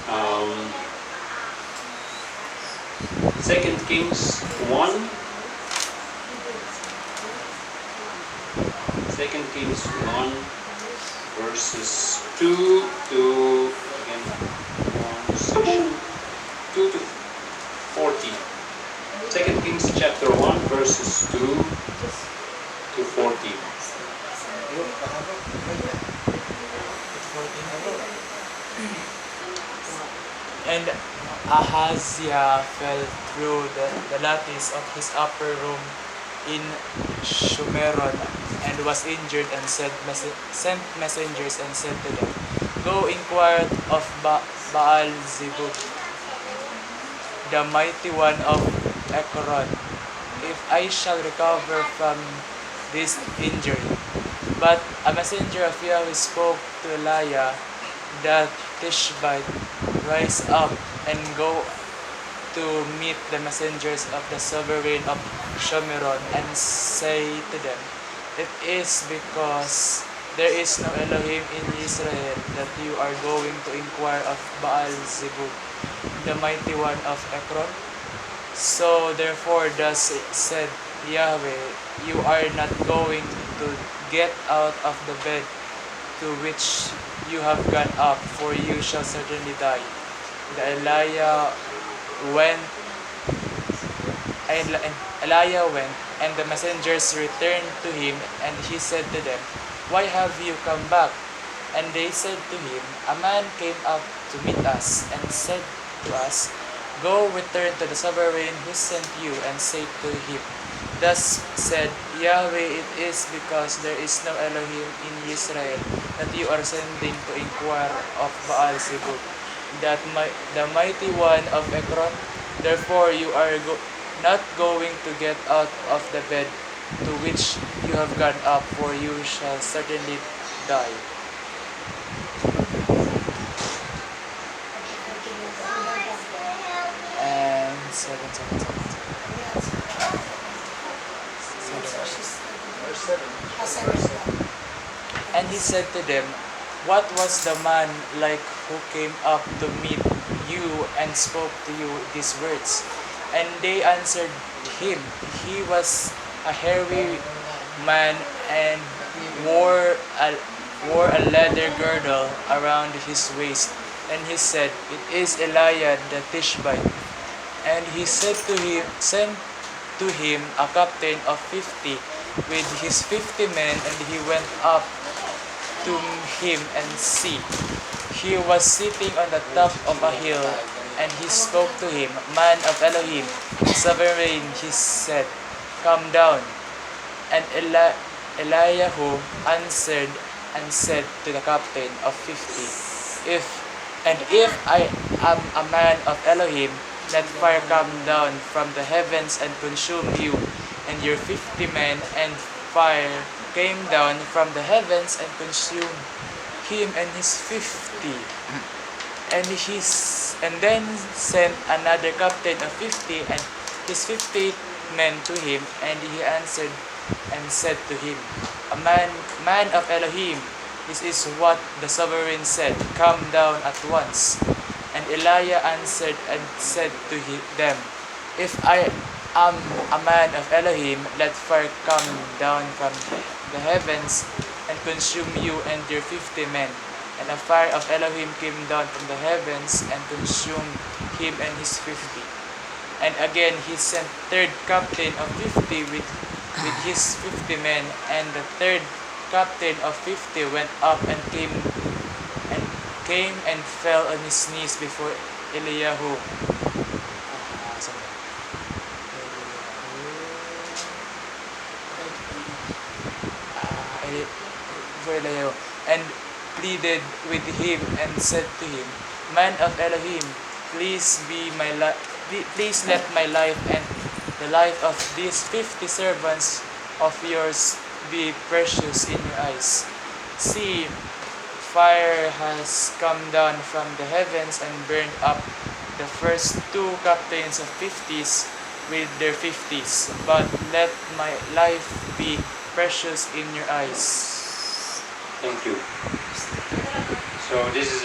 Um, 2 Kings 1. 2 Kings 1, verses 2 to, again, one section, 2 to 40. 2 Kings chapter 1, verses 2 to 40. And Ahaziah fell through the lattice of his upper room in Shumeron and was injured, and sent messengers and said to them, "Go inquire of Baal Zebub, the mighty one of Ekron, if I shall recover from this injury." But a messenger of Yahweh spoke to Elijah the Tishbite, "Rise up and go to meet the messengers of the sovereign of Shomeron, and say to them, It is because there is no Elohim in Israel that you are going to inquire of Baal Zebub, the mighty one of Ekron. So therefore thus said Yahweh, you are not going to get out of the bed to which you have gone up, for you shall certainly die." The went, Elijah went, and the messengers returned to him, and he said to them, "Why have you come back?" And they said to him, "A man came up to meet us, and said to us, Go, return to the sovereign who sent you, and say to him, Thus said Yahweh, it is because there is no Elohim in Israel that you are sending to inquire of Baal Zebub, the mighty one of Ekron. Therefore you are not going to get out of the bed to which you have gone up, for you shall certainly die." And seven. And he said to them, "What was the man like who came up to meet you and spoke to you these words?" And they answered him, "He was a hairy man and wore a leather girdle around his waist." And he said, "It is Elijah the Tishbite." And he sent to him a captain of 50 with his 50 men, and he went up to him, and see, he was sitting on the top of a hill, and he spoke to him, "Man of Elohim, sovereign," he said, "come down." And Eliyahu answered and said to the captain of 50, If I am a man of Elohim, let fire come down from the heavens and consume you and your 50 men." And fire came down from the heavens and consumed him and his 50. And then sent another captain of 50 and his 50 men to him, and he answered and said to him, "A man of Elohim, this is what the sovereign said, come down at once." And Elijah answered and said to them, "If I am a man of Elohim, let fire come down from the heavens and consume you and your 50 men." And a fire of Elohim came down from the heavens and consumed him and his 50. And again he sent third captain of 50 with his 50 men, and the third captain of 50 went up and came and fell on his knees before Eliyahu. And pleaded with him and said to him, "Man of Elohim, please let my life and the life of these 50 servants of yours be precious in your eyes. See, fire has come down from the heavens and burned up the first two captains of 50s with their 50s, but let my life be precious in your eyes." Thank you. So this is